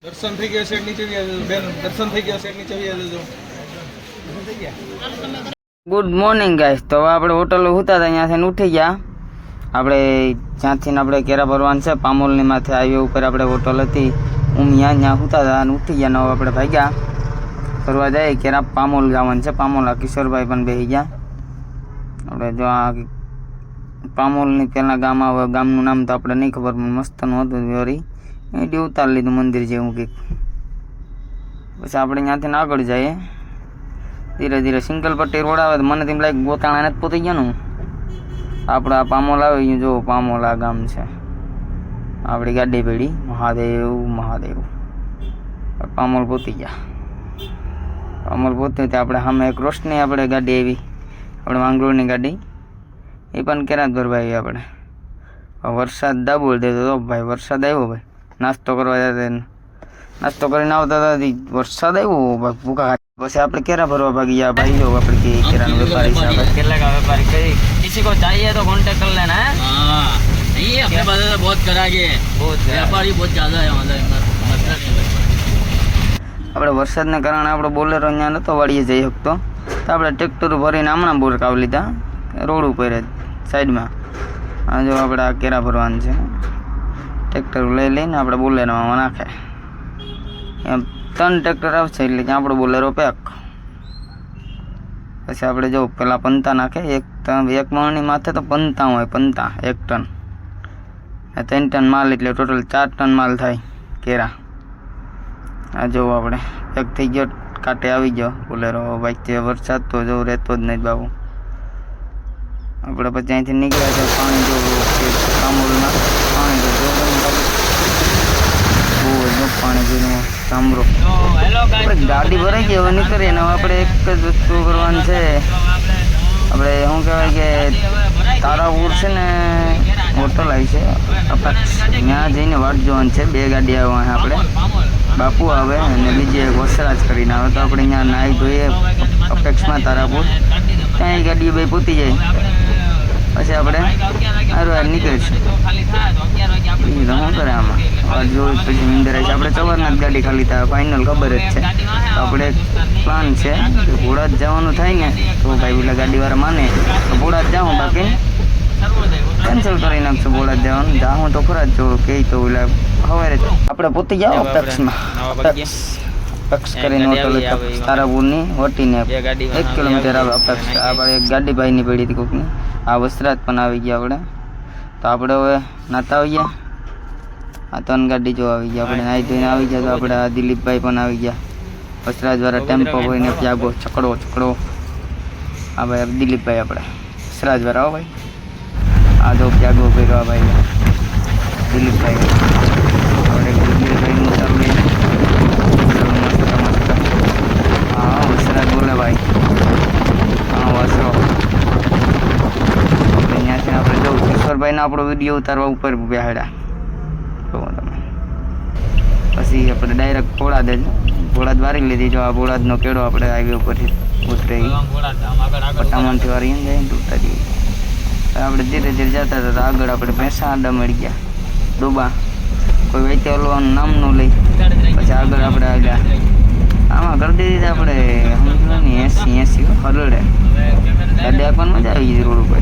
દર્શન થઈ ગયા છે નીચે બેન દર્શન થઈ ગયા છે નીચે જજો ગુડ મોર્નિંગ ગાઈસ. તો હવે આપણે હોટલ ઉતા હતા, ત્યાંથી ઉઠી ગયા. આપણે જ્યાંથી આપણે કેરા ભરવાનું છે પામોલની માથે હાઈવે ઉપર આપણે હોટલ હતી, ત્યાં ઉતા હતા અને ઉઠી ગયા. હવે આપણે ભાગ્યા ફરવા જાય કેરા પામોલ જવાનું છે. પામોલ આ કિશોરભાઈ પણ બેસી ગયા. આપણે જો આ પામોલની પહેલાં ગામ આવે, ગામનું નામ તો આપણે નહીં ખબર પણ મસ્તનું હતું વરી એથી ઉતારી લીધું મંદિર જેવું કંઈક. પછી આપણે ત્યાંથી આગળ જઈએ ધીરે ધીરે. સિંગલ પટ્ટી રોડ આવે તો મને તેમ લાગે ગોતાણા નથી પોતી ગયા ને. આપણે આ પામોલ આવે અહીંયા જો પામોલ આ ગામ છે. આપણી ગાડી પડી મહાદેવ મહાદેવ. પામોલ પોતી ગયા. પામોલ પોતી ત્યાં આપણે સામે એક રોશની આપણે ગાડી આવી, આપણે માંગરોળની ગાડી, એ પણ કેરા જ ભરવાઈ આપણે. વરસાદ દાબોળ દેતો હતો ભાઈ, વરસાદ આવ્યો ભાઈ. નાસ્તો કરવા જતા નાસ્તો કરીને આવતા હતા વરસાદ આવ્યો ભાઈ, ભૂખા. પછી આપણે કેરા ભરવા ભાગી ગયા ભાઈ. જો આપણે કે केरा व्यापारी साहब केला का व्यापारी कहीं किसी को चाहिए तो कांटेक्ट कर लेना है. हाँ नहीं अपने पास तो बहुत करा के बहुत व्यापारी बहुत ज़्यादा है આપણે વરસાદને કારણે આપણે બોલેરો અહીંયા નહોતો વાળીએ જઈ શકતો, તો આપણે ટ્રેક્ટર ભરીને હમણાં બોર કાવી લીધા રોડ ઉપર જ સાઈડમાં. આ જો આપણે આ કેરા ભરવાનું છે, ટ્રેક્ટર લઈને આપણે બોલેરોમાં નાખે. એમ 3 ટ્રેક્ટર આવશે એટલે ત્યાં આપણો બોલેરો પેક. પછી આપણે જો પેલા પંતા નાખે, એક મણની માથે તો પંતા હોય, પંતા 1 ટન, 3 ટન માલ એટલે ટોટલ 4 ટન માલ થાય કેરા. આ જો આપણે પેક થઈ ગયો, કાંટે આવી ગયો બોલેરો. ભાઈ તે વરસાદ તો જો રહેતો જ નહીં બાબુ. આપણે પછી અહીંથી નીકળ્યા છે. પાણી જો કામોલમાં પાણી તો જો બહુ જ પાણી પીનું સાંભળો. આપણે ગાડી ભરાઈ ગઈ, હવે નીકળીએ ને આપણે એક જ વસ્તુ કરવાની છે. આપણે શું કહેવાય કે તારાપુર છે ને હોટલ આવી છે અપેક્ષ, ત્યાં જઈને વાટ જોવાની છે. 2 ગાડી આવે આપણે, બાપુ આવે અને બીજી એક વસરાજ કરીને આવે. તો આપણે ત્યાં નાહી ધોઈએ અપેક્ષમાં તારાપુર, ત્યાં ગાડી ભાઈ પૂતી જાય. પછી આપણે હારવાર નીકળીશું. શું કરે આમાં જોયું પછી નીંદર આવી છે. આપણે સવારના જ ગાડી ખાલી થાય ફાઇનલ ખબર જ છે. તો આપણે પ્લાન છે કે ભોળા જ જવાનું થાય ને તો ભાઈ પેલા ગાડીવાળા માને તો ભોળા જ જાઉં, બાકી કેન્સલ કરી નાખશું. ભોળા જ જવાનું જાઉં તો ખરા જ જો કે તો પેલા સવારે આપણે પોતી જાઓ અપેક્ષમાં. અપેક્ષ કરીને હોટલ તારાપુરની વટીને 1 કિલોમીટર આવે અપેક્ષ. આપણે એક ગાડી ભાઈની પડી હતી કોકની. આ વસ્ત્રાજ પણ આવી ગયા આપણે. તો આપણે હવે નાતા આવીએ. આ 3 ગાડી જો આવી ગયા. આપણે નાહી ધોઈને આવી ગયા. તો આપણે આ દિલીપભાઈ પણ આવી ગયા, વસ્ત્રાજવાળા ટેમ્પો હોઈને પ્યાગો છકડો. હા ભાઈ દિલીપભાઈ આપણે વસ્ત્રાજવાળા. હો ભાઈ આ જો પ્યાગો ભેગા ભાઈ દિલીપભાઈ. આપણે દિલીપભાઈનું ચાલુ મસ્ત. હા વસ્ત્રાજ બોલે ભાઈ. હા વસ્ત્રો ત્યાંથી આપણે જવું કિશોરભાઈને આપણો વિડીયો ઉતારવા ઉપર બેહાડ્યા જો તમે. પછી આપણે ડાયરેક્ટ બોળાદ વારી લીધી. જો આ બોળાદનો કેળો આપણે હાઈવે ઉપરથી ઉતરે પટ્ટામાંથી વારી જાય ને ઉતારીએ. આપણે ધીરે ધીરે જતા હતા. આગળ આપણે ભેંસા આડા મળી ગયા ડોબા, કોઈ વૈતે હલવાનું નામ ન લઈ. પછી આગળ આપણે આવ્યા, આમાં કરી દીધી આપણે સમજો ને 80 હરડે ગાડી આપવાની મજા આવી ગઈ રોડ ઉપર.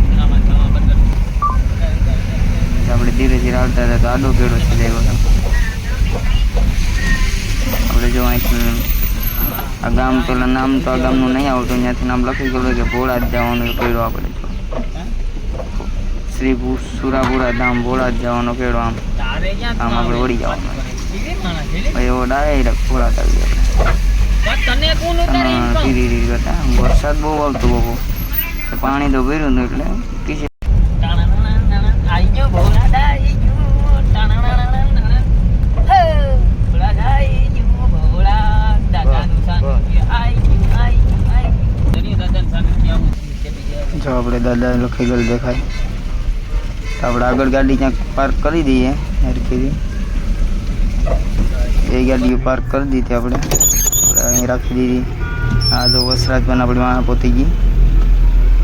આપણે ધીરે ધીરે આવતા હતા. તો આડો કેળો છે જાય. આપણે જો અહીંથી આ ગામ પેલા નામ તો આ ગામનું નહીં આવતું, ત્યાંથી નામ લખી ગયેલું કે ભોળા જ જવાનું કેળો. આપણે શ્રી સુરાપુરા ધામ ભોળા જ જવાનો કેળો. આમ આપણે વળી જવાનું ભાઈ. એવો ડાયરેક્ટ ભોળા જ આવી ગયા. વરસાદ બહુ આવતો બહુ, પાણી તો ભર્યું હતું એટલે કિશી જો આપણે દાદા લખી ગયેલું દેખાય. તો આપણે આગળ ગાડી ક્યાંક પાર્ક કરી દઈએ. એ ગાડીઓ પાર્ક કરી દીધી આપણે અહીં રાખી દીધી. આ જો વસરાજ પણ આપણે વાહ પોતી ગઈ.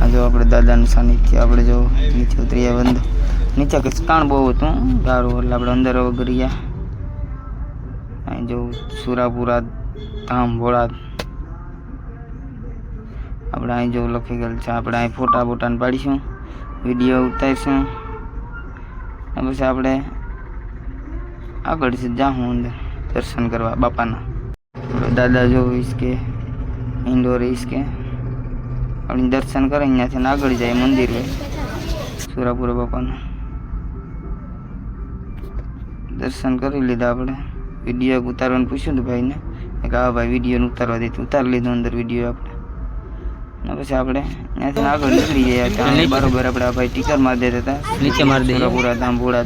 આ જો આપણે દાદાનું સાનિધ્ય. આપણે જો નીચે ઉતરીએ બંધ, નીચે કાણ બહુ હતું સારું એટલે આપણે અંદર વગર ગયા. જો સુરાપુરા ધામ ભોળા આપણે અહીં જો લખી ગયેલ છે. આપણે અહીં ફોટા બોટાને પાડીશું, વિડીયો ઉતારીશું અને પછી આપણે આગળ જાઉં અંદર દર્શન કરવા બાપાના. દાદા જો ઈસકે ઇન્ડોર ઈસકે આપણે દર્શન કરી અહીંયાથી આગળ જાય મંદિર હોય સુરાપુરા બાપાનું. દર્શન કરી લીધા આપણે. વિડીયો ઉતારવાનું પૂછ્યું હતું ભાઈને કે હા ભાઈ વિડીયો ઉતારવા દે, ઉતારી લીધો અંદર વિડીયો આપણે. અને પછી આપણે ત્યાંથી આગળ નીકળી ગયા ત્યાં બરોબર આપણે આ ભાઈ ટીકર મારી દેતા હતા નીચે મારી દે સુરાપુરા ધામ ભોળા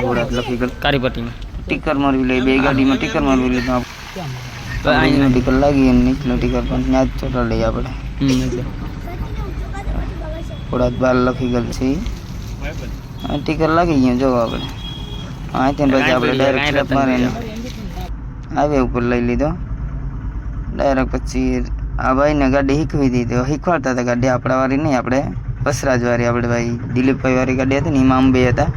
ભોળા લખી ગયેલ કારીપટ્ટીમાં ટીકર મારવી લઈ બે ગાડીમાં ટીકર મારવી લીધું આપણે. ટીકર લાગી અને નીચલું ટીકર પણ ત્યાં જ ચોટા લઈએ આપણે. ભોળા બાર લખી ગયેલ છે ટીકર લાગી ગયું જો આપણે. અહીંથી પછી આપણે ડાયરેક્ટ સ્લેપ મારીને હાઈવે ઉપર લઈ લીધો ડાયરેક્ટ. પછી આ ભાઈને ગાડી શીખવી દીધી, શીખવાડતા હતા ગાડી આપણા વાળી નહીં, આપણે વસરાજ વાળી આપણે ભાઈ દિલીપભાઈ વાળી ગાડી હતી ને એમાં અંબે હતા.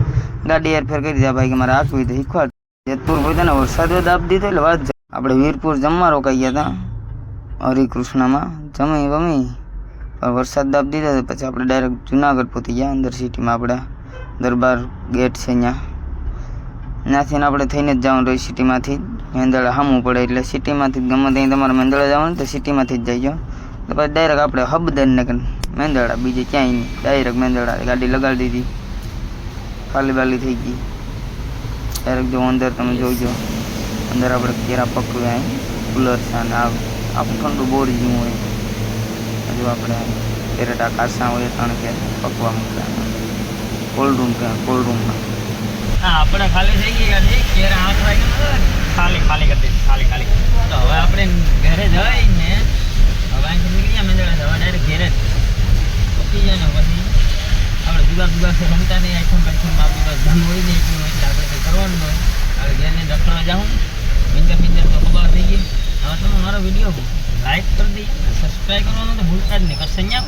ગાડી હેરફેર કરી દીધા ભાઈ કે મારે આંકવી તો શીખવાડ. જેતપુર પોતાને વરસાદ દાબ દીધો એટલે વાત આપણે વીરપુર જમવા રોકાઈ ગયા હતા હરિકૃષ્ણમાં જમી વમી પણ વરસાદ દાબ દીધો તો પછી આપણે ડાયરેક્ટ જુનાગઢ પહોંચી ગયા અંદર સિટીમાં. આપણે દરબાર ગેટ છે ત્યાંથી આપણે થઈને જ જવાનું રહ્યું સિટીમાંથી. મેંદળા સામું પડે એટલે સિટીમાંથી ગમે ત્યાં તમારે મેંદળા જવાનું તો સિટીમાંથી જ જઈજો તો પછી ડાયરેક્ટ આપણે હબદરને મેંદળા બીજે ક્યાંય નહીં, ડાયરેક્ટ મેંદળા ગાડી લગાડી દીધી, ખાલી બાલી થઈ ગઈ. ડાયરેક્ટ જો અંદર તમે જોઈજો અંદર આપણે કેરા પકવ્યા કુલર છે અને આપણું ઠંડુ બોર જેવું હોય. હજુ આપણે કેરેટા કાસા હોય 3 કે પકવા મૂકતા કોલ્ડ રૂમ કોલ્ડ રૂમમાં આપણે ખાલી થઈ ગઈ ગાડી કેરા 8 વાગે ખાલી કરી દીધી ખાલી. તો હવે આપણે ઘરે જઈને હવે અહીંથી નીકળી ગયા મેંદડા હવે ડાયરેક્ટ ઘરે જ પકી જાય ને પછી આપણે જુદા છે રમતા નહીં આઈફોન બાઈફોનમાં આપણી પાસે ધન હોય નહીં એટલું એટલે આપણે કંઈ કરવાનું હોય. હવે ઘેરને રખડવા જાઉં મિંદર તો ખબર થઈ ગઈ. હવે તમે મારો વિડીયો લાઈક કરી દઈએ, સબસ્ક્રાઈબ કરવાનું તો ભૂલતા જ નહીં કરશે. અહીંયા